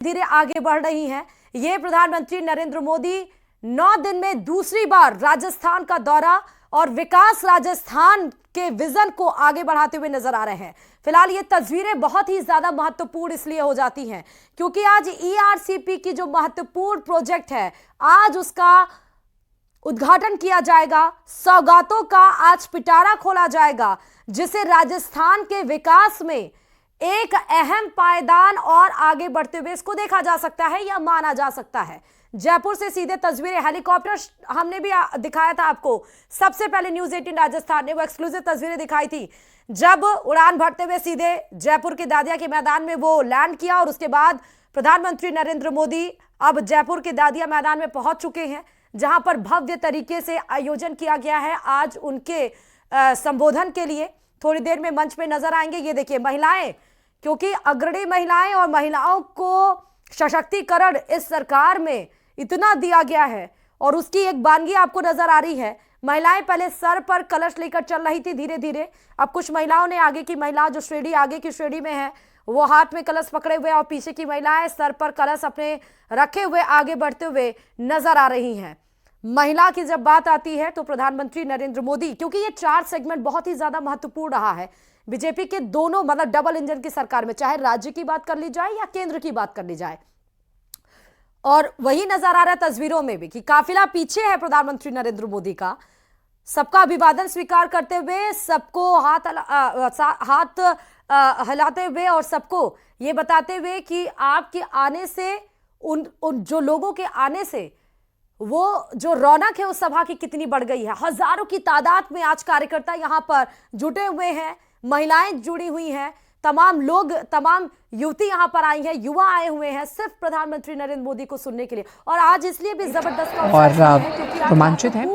धीरे आगे बढ़ रही हैं। ये प्रधानमंत्री नरेंद्र मोदी 9 दिन में दूसरी बार राजस्थान का दौरा और विकास राजस्थान के विजन को आगे बढ़ाते हुए नजर आ रहे हैं। फिलहाल ये तस्वीरें बहुत ही ज्यादा महत्वपूर्ण इसलिए हो जाती हैं क्योंकि आज ईआरसीपी की जो महत्वपूर्ण प्रोजेक्ट है, आज उसका उद्घाटन किया जाएगा। सौगातों का आज पिटारा खोला जाएगा, जिसे राजस्थान के विकास में एक अहम पायदान और आगे बढ़ते हुए इसको देखा जा सकता है या माना जा सकता है। जयपुर से सीधे तस्वीरें, हेलीकॉप्टर हमने भी दिखाया था आपको। सबसे पहले न्यूज 18 राजस्थान ने वो एक्सक्लूसिव तस्वीरें दिखाई थी जब उड़ान भरते हुए सीधे जयपुर के दादिया के मैदान में वो लैंड किया और उसके बाद प्रधानमंत्री नरेंद्र मोदी अब जयपुर के दादिया मैदान में पहुंच चुके हैं, जहां पर भव्य तरीके से आयोजन किया गया है आज उनके संबोधन के लिए। थोड़ी देर में मंच पे नजर आएंगे। ये देखिए महिलाएं, क्योंकि अग्रणी महिलाएं और महिलाओं को सशक्तिकरण इस सरकार में इतना दिया गया है और उसकी एक बानगी आपको नजर आ रही है। महिलाएं पहले सर पर कलश लेकर चल रही थी, धीरे धीरे अब कुछ महिलाओं ने, आगे की महिला जो श्रेणी आगे की श्रेणी में है वो हाथ में कलश पकड़े हुए और पीछे की महिलाएं सर पर कलश अपने रखे हुए आगे बढ़ते हुए नजर आ रही हैं। महिला की जब बात आती है तो प्रधानमंत्री नरेंद्र मोदी, क्योंकि ये 4 सेगमेंट बहुत ही ज्यादा महत्वपूर्ण रहा है बीजेपी के दोनों, मतलब डबल इंजन की सरकार में, चाहे राज्य की बात कर ली जाए या केंद्र की बात कर ली जाए। और वही नजर आ रहा है तस्वीरों में भी कि काफिला पीछे है प्रधानमंत्री नरेंद्र मोदी का, सबका अभिवादन स्वीकार करते हुए, सबको हाथ हिलाते हुए और सबको ये बताते हुए कि आपके आने से उन जो लोगों के आने से वो जो रौनक है उस सभा की कितनी बढ़ गई है। हजारों की तादाद में आज कार्यकर्ता यहां पर जुटे हुए हैं, महिलाएं जुड़ी हुई हैं, तमाम लोग, तमाम युवती यहां पर आई हैं, युवा आए हुए हैं सिर्फ प्रधानमंत्री नरेंद्र मोदी को सुनने के लिए। और आज इसलिए भी जबरदस्त और रोमांचित है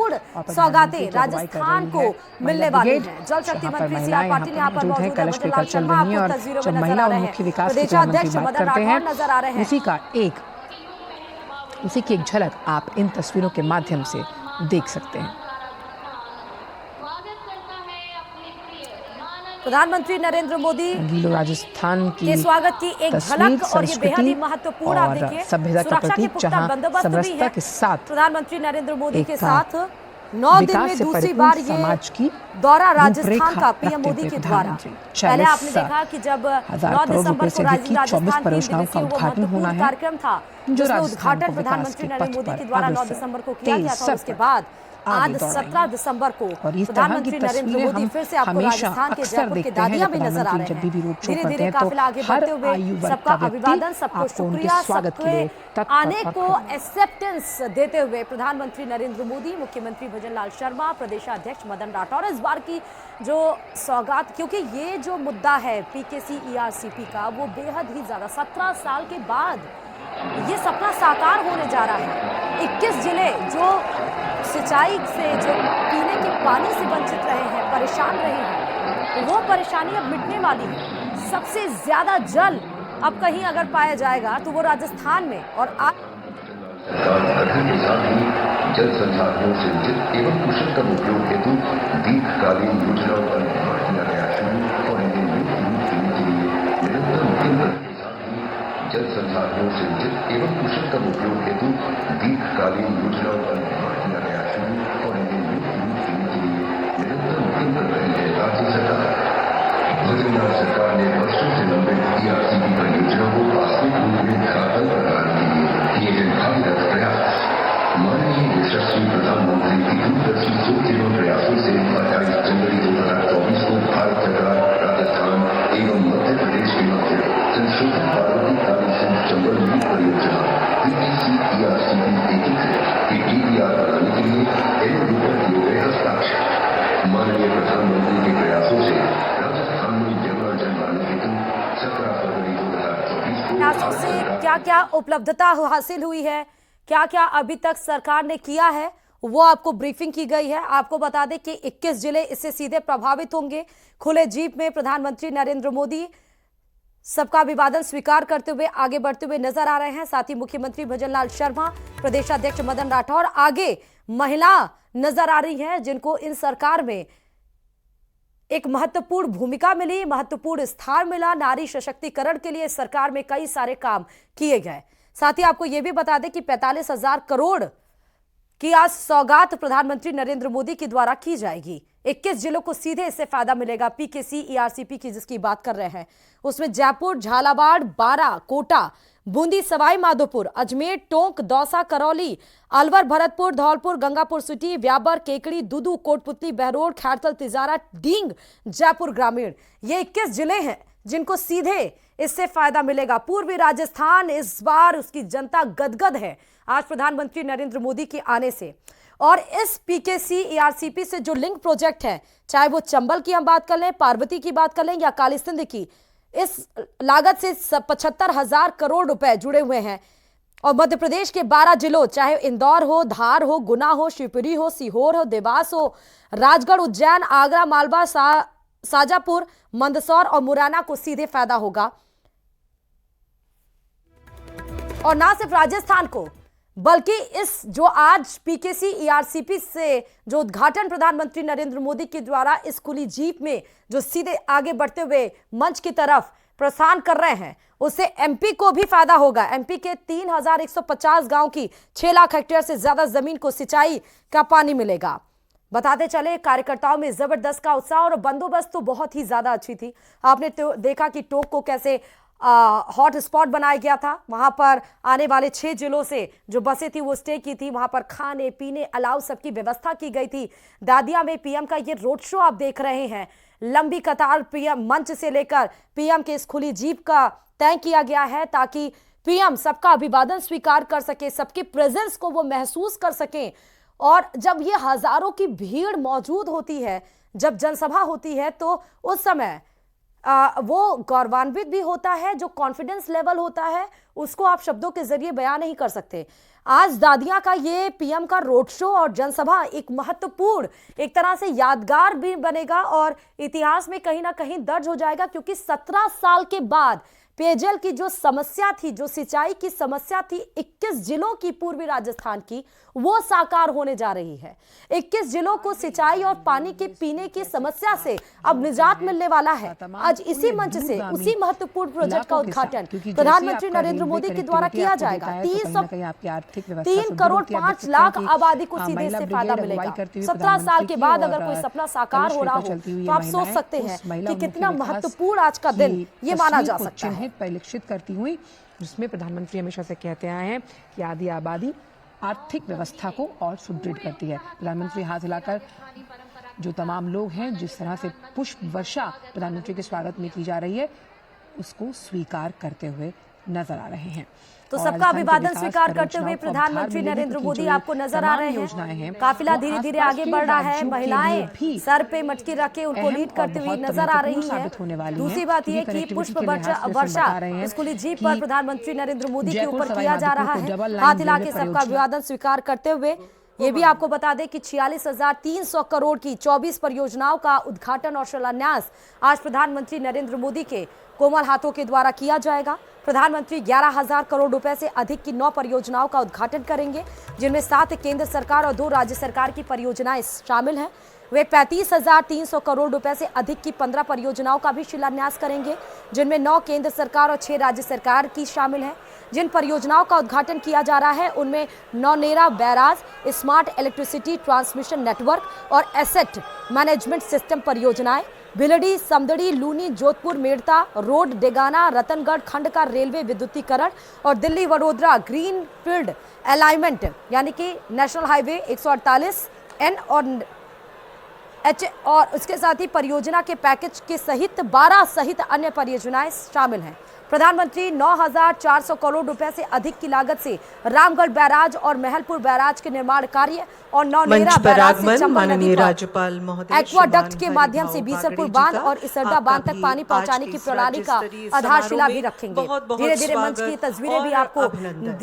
सौगातें राजस्थान को मिलने वाली हैं। जल शक्ति मंत्री सीआर पाटिल यहां पर मौजूद है, भजनलाल शर्मा आपको तस्वीरों में नजर आ रहे हैं, प्रदेशाध्यक्ष मदन राठौर नजर आ रहे हैं। उसी की एक झलक आप इन तस्वीरों के माध्यम से देख सकते हैं। प्रधानमंत्री नरेंद्र मोदी राजस्थान की स्वागत की एक झलक और ये बेहद ही महत्वपूर्ण, आप देखिए सभ्यता का प्रतीक, जहां समरसता के साथ प्रधानमंत्री नरेंद्र मोदी के साथ 9 दिन में दूसरी बार ये समाज की दौरा राजस्थान का पीएम मोदी के द्वारा। पहले आपने देखा कि जब 9 दिसंबर को राजस्थान परियोजनाओं का उद्घाटन होना है, कार्यक्रम था जिसका उद्घाटन प्रधानमंत्री नरेंद्र मोदी के द्वारा 9 दिसंबर को किया गया था। उसके बाद आज 17 दिसंबर को प्रधानमंत्री नरेंद्र मोदी फिर से आपको राजस्थान के जयपुर के दादिया में नजर आ रहे हैं। धीरे धीरे काफिला आगे बढ़ते हुए सबका अभिवादन, सबको शुक्रिया, सबके आने को एक्सेप्टेंस देते हुए प्रधानमंत्री नरेंद्र मोदी, मुख्यमंत्री भजनलाल शर्मा, प्रदेशाध्यक्ष मदन राठौर। इस बार की जो सौगात, क्योंकि ये जो मुद्दा है पीकेसी ईआरसीपी का, वो बेहद ही ज्यादा 17 साल के बाद ये सपना साकार होने जा रहा है। 21 जिले जो सिंचाई से, जो पीने के पानी से वंचित रहे हैं, परेशान रहे हैं, वो परेशानी अब मिटने वाली है। सबसे ज्यादा जल अब कहीं अगर पाया जाएगा तो वो राजस्थान में। और जल संसाधनों से उचित एवं कुशलतम उपयोग हेतु दीर्घकालीन योजनाओं का निर्माण किया गया शुरू और इन्हें निरंतर जल संसाधनों से उचित एवं कुशलतम उपयोग हेतु दीर्घकालीन योजनाओं का निर्माण किया गया शुरू और इन्हें निरंतर मुहिम कर रही है राज्य सरकार। भजनलाल सरकार ने वर्षों से लंबित ईआरसीपी परियोजना को वास्तविक रूप में साकार करने के लिए किए गए भागीरथ प्रयास, माननीय यशस्वी प्रधानमंत्री की दूरदर्शी सोच एवं प्रयासों से 28 जनवरी 2024 को भारत सरकार राजस्थान एवं मध्य प्रदेश के मध्य संशोधित पारंपरिक चंबल नीति परियोजना पीकेसी ईआरसीपी एकीकृत की डीपीआर बनाने के लिए NOU पर किए गए हस्ताक्षर। माननीय प्रधानमंत्री के प्रयासों से राजस्थान में जल बनाने हेतु 17 फरवरी 2024 प्रयासों से क्या क्या उपलब्धता हासिल हुई है, क्या क्या अभी तक सरकार ने किया है, वो आपको ब्रीफिंग की गई है। आपको बता दें कि 21 जिले इससे सीधे प्रभावित होंगे। खुले जीप में प्रधानमंत्री नरेंद्र मोदी सबका अभिवादन स्वीकार करते हुए आगे बढ़ते हुए नजर आ रहे हैं। साथ ही मुख्यमंत्री भजनलाल शर्मा, प्रदेशाध्यक्ष मदन राठौर, आगे महिला नजर आ रही है जिनको इन सरकार में एक महत्वपूर्ण भूमिका मिली, महत्वपूर्ण स्थान मिला। नारी सशक्तिकरण के लिए सरकार में कई सारे काम किए गए। साथ ही आपको यह भी बता दें कि 45,000 करोड़ की आज सौगात प्रधानमंत्री नरेंद्र मोदी के द्वारा की जाएगी। 21 जिलों को सीधे इससे फायदा मिलेगा। पीकेसी ईआरसीपी की जिसकी बात कर रहे हैं उसमें जयपुर, झालावाड़, बारां, कोटा, बूंदी, सवाई माधोपुर, अजमेर, टोंक, दौसा, करौली, अलवर, भरतपुर, धौलपुर, गंगापुर सिटी, व्याबर, केकड़ी, दुदू, कोटपुतली, बहरोड, खैरथल, तिजारा, डींग, जयपुर ग्रामीण, ये 21 जिले हैं जिनको सीधे इससे फायदा मिलेगा। पूर्वी राजस्थान इस बार उसकी जनता गदगद है आज प्रधानमंत्री नरेंद्र मोदी के आने से। और इस पीकेसी ईआरसीपी से जो लिंक प्रोजेक्ट है, चाहे वो चंबल की हम बात कर लें, पार्वती की बात कर लें या कालीसिंध की, इस लागत से 75,000 करोड़ रुपए जुड़े हुए हैं। और मध्य प्रदेश के 12 जिलों, चाहे इंदौर हो, धार हो, गुना हो, शिवपुरी हो, सीहोर हो, देवास हो, राजगढ़, उज्जैन, आगरा, मालवा, शाजापुर, मंदसौर और मुरैना को सीधे फायदा होगा। और ना सिर्फ राजस्थान को, बल्कि इस जो आज पीकेसी ईआरसीपी से जो उद्घाटन प्रधानमंत्री नरेंद्र मोदी के द्वारा इस खुली जीप में जो सीधे आगे बढ़ते हुए मंच की तरफ प्रस्थान कर रहे हैं, उससे एमपी को भी फायदा होगा। एमपी के 3,150 गांव की 6 लाख हेक्टेयर से ज्यादा जमीन को सिंचाई का पानी मिलेगा। बताते चले, कार्यकर्ताओं में जबरदस्त का उत्साह और बंदोबस्त तो बहुत ही ज्यादा अच्छी थी। आपने तो देखा कि टोंक को कैसे हॉट स्पॉट बनाया गया था। वहां पर आने वाले 6 जिलों से जो बसें थी वो स्टे की थी। वहां पर खाने पीने अलाव सबकी व्यवस्था की गई थी। दादिया में पीएम का ये रोड शो आप देख रहे हैं। लंबी कतार पीएम मंच से लेकर पीएम के इस खुली जीप का तय किया गया है ताकि पीएम सबका अभिवादन स्वीकार कर सके, सबके प्रेजेंस को वो महसूस कर सकें। और जब ये हजारों की भीड़ मौजूद होती है, जब जनसभा होती है, तो उस समय वो गौरवान्वित भी होता है। जो कॉन्फिडेंस लेवल होता है उसको आप शब्दों के जरिए बयान नहीं कर सकते। आज दादिया का ये पीएम का रोड शो और जनसभा एक महत्वपूर्ण, एक तरह से यादगार भी बनेगा और इतिहास में कहीं ना कहीं दर्ज हो जाएगा, क्योंकि 17 साल के बाद पेयजल की जो समस्या थी, जो सिंचाई की समस्या थी 21 जिलों की, पूर्वी राजस्थान की, वो साकार होने जा रही है। 21 जिलों को सिंचाई और पानी के पीने की समस्या से अब निजात मिलने वाला है। आज इसी मंच से उसी महत्वपूर्ण प्रोजेक्ट का उद्घाटन प्रधानमंत्री नरेंद्र मोदी के द्वारा किया जाएगा। 3 करोड़ 5 लाख आबादी को सीधे से फायदा मिलेगा। 17 साल के बाद अगर कोई सपना साकार हो रहा हो तो आप सोच सकते हैं कि कितना महत्वपूर्ण आज का दिन ये माना जा सकता है। परिलक्षित करती हुई, जिसमें प्रधानमंत्री हमेशा से कहते आए हैं कि आधी आबादी आर्थिक व्यवस्था को और सुदृढ़ करती है। प्रधानमंत्री हाथ हिलाकर जो तमाम लोग हैं, जिस तरह से पुष्प वर्षा प्रधानमंत्री के स्वागत में की जा रही है, उसको स्वीकार करते हुए नजर आ रहे हैं। तो सबका अभिवादन स्वीकार करते हुए प्रधानमंत्री नरेंद्र मोदी आपको नजर आ रहे हैं। काफिला धीरे धीरे आगे बढ़ रहा है। महिलाएं सर पे मटकी रख के उनको लीड करते हुए नजर आ रही हैं। दूसरी बात यह कि पुष्प वर्षा इस खुली जीप पर प्रधानमंत्री नरेंद्र मोदी के ऊपर किया जा रहा है। हाथ हिला के सबका अभिवादन स्वीकार करते हुए ये भी आपको बता दें कि 46,300 करोड़ की 24 परियोजनाओं का उद्घाटन और शिलान्यास आज प्रधानमंत्री नरेंद्र मोदी के कोमल हाथों के द्वारा किया जाएगा। प्रधानमंत्री 11,000 करोड़ रुपए से अधिक की 9 परियोजनाओं का उद्घाटन करेंगे, जिनमें 7 केंद्र सरकार और 2 राज्य सरकार की परियोजनाएं शामिल हैं। वे 35,300 करोड़ रुपए से अधिक की 15 परियोजनाओं का भी शिलान्यास करेंगे, जिनमें 9 केंद्र सरकार और 6 राज्य सरकार की शामिल हैं। जिन परियोजनाओं का उद्घाटन किया जा रहा है उनमें Naunera barrage, smart electricity transmission network और एसेट मैनेजमेंट सिस्टम परियोजनाएं, भिलड़ी, समदड़ी, लूनी, जोधपुर, मेड़ता रोड, डेगाना, रतनगढ़ खंड का रेलवे विद्युतीकरण और Delhi Vadodara green field alignment यानी कि नेशनल हाईवे 148 N और H, और उसके साथ ही परियोजना के पैकेज के सहित 12 सहित अन्य परियोजनाएं शामिल हैं। प्रधानमंत्री 9,400 करोड़ रुपए से अधिक की लागत से रामगढ़ बैराज और महलपुर बैराज के निर्माण कार्य और नौनेरा बैराज से चंबल नदी पर एक्वाडक्ट के माध्यम से बीसलपुर बांध और इसरदा बांध तक पानी पहुंचाने की प्रणाली का आधारशिला भी रखेंगे। धीरे धीरे मंच की तस्वीरें भी आपको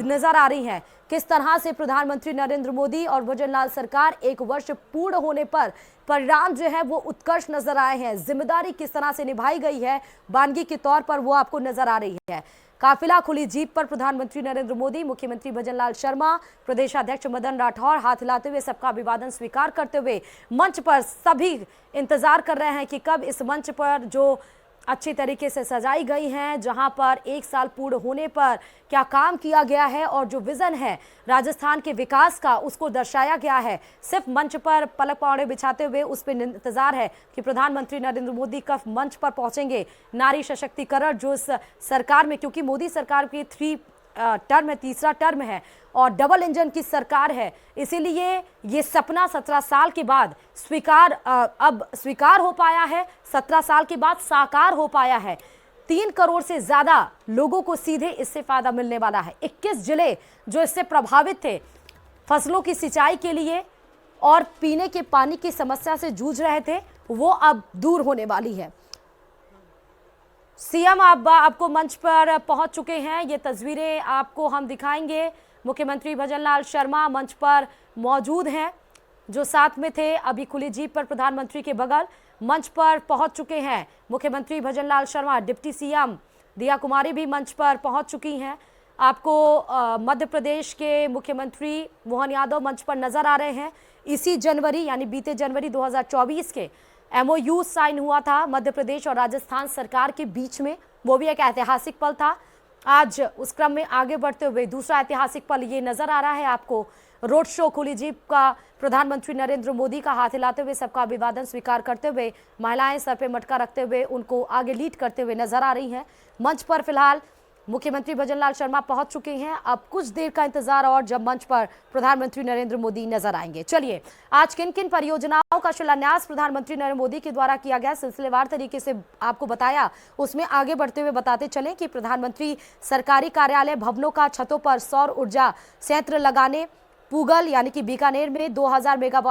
नजर आ रही हैं किस तरह से प्रधानमंत्री नरेंद्र मोदी और भुजनलाल सरकार 1 वर्ष पूर्ण होने पर परिणाम जो है वो उत्कर्ष नजर आए हैं। जिम्मेदारी किस तरह से निभाई गई है बानगी के तौर पर वो आपको नजर आ रही है। काफिला खुली जीप पर प्रधानमंत्री नरेंद्र मोदी, मुख्यमंत्री भजनलाल शर्मा, प्रदेशाध्यक्ष मदन राठौर हाथ हिलाते हुए सबका अभिवादन स्वीकार करते हुए मंच पर सभी इंतजार कर रहे हैं कि कब इस मंच पर जो अच्छी तरीके से सजाई गई हैं, जहां पर 1 साल पूर्ण होने पर क्या काम किया गया है और जो विजन है राजस्थान के विकास का उसको दर्शाया गया है। सिर्फ मंच पर पलक पावड़े बिछाते हुए उस पर इंतजार है कि प्रधानमंत्री नरेंद्र मोदी कब मंच पर पहुंचेंगे। नारी सशक्तिकरण जो इस सरकार में, क्योंकि मोदी सरकार की 3 टर्म है, तीसरा टर्म है और डबल इंजन की सरकार है, इसीलिए ये सपना 17 साल के बाद अब स्वीकार हो पाया है, 17 साल के बाद साकार हो पाया है। 3 करोड़ से ज्यादा लोगों को सीधे इससे फायदा मिलने वाला है। 21 जिले जो इससे प्रभावित थे, फसलों की सिंचाई के लिए और पीने के पानी की समस्या से जूझ रहे थे, वो अब दूर होने वाली है। सीएम आपको मंच पर पहुंच चुके हैं, ये तस्वीरें आपको हम दिखाएंगे। मुख्यमंत्री भजनलाल शर्मा मंच पर मौजूद हैं, जो साथ में थे अभी खुली जीप पर प्रधानमंत्री के बगल मंच पर पहुंच चुके हैं। मुख्यमंत्री भजनलाल शर्मा, डिप्टी सीएम दिया कुमारी भी मंच पर पहुंच चुकी हैं। आपको मध्य प्रदेश के मुख्यमंत्री मोहन यादव मंच पर नजर आ रहे हैं। इसी जनवरी यानी बीते जनवरी 2024 के MOU साइन हुआ था मध्य प्रदेश और राजस्थान सरकार के बीच में, वो भी एक ऐतिहासिक पल था। आज उस क्रम में आगे बढ़ते हुए दूसरा ऐतिहासिक पल ये नजर आ रहा है आपको। रोड शो खुली जीप का प्रधानमंत्री नरेंद्र मोदी का हाथ हिलाते हुए सबका अभिवादन स्वीकार करते हुए महिलाएं सर पे मटका रखते हुए उनको आगे लीड करते हुए नजर आ रही हैं। मंच पर फिलहाल मुख्यमंत्री भजनलाल शर्मा पहुंच चुके हैं। अब कुछ देर का इंतजार और जब मंच पर प्रधानमंत्री नरेंद्र मोदी नजर आएंगे। चलिए, आज किन किन परियोजनाओं का शिलान्यास प्रधानमंत्री नरेंद्र मोदी के द्वारा किया गया, सिलसिलेवार तरीके से आपको बताया, उसमें आगे बढ़ते हुए बताते चलें कि प्रधानमंत्री सरकारी कार्यालय भवनों का छतों पर सौर ऊर्जा संयंत्र लगाने, पूगल यानी कि बीकानेर में 2000 मेगावाट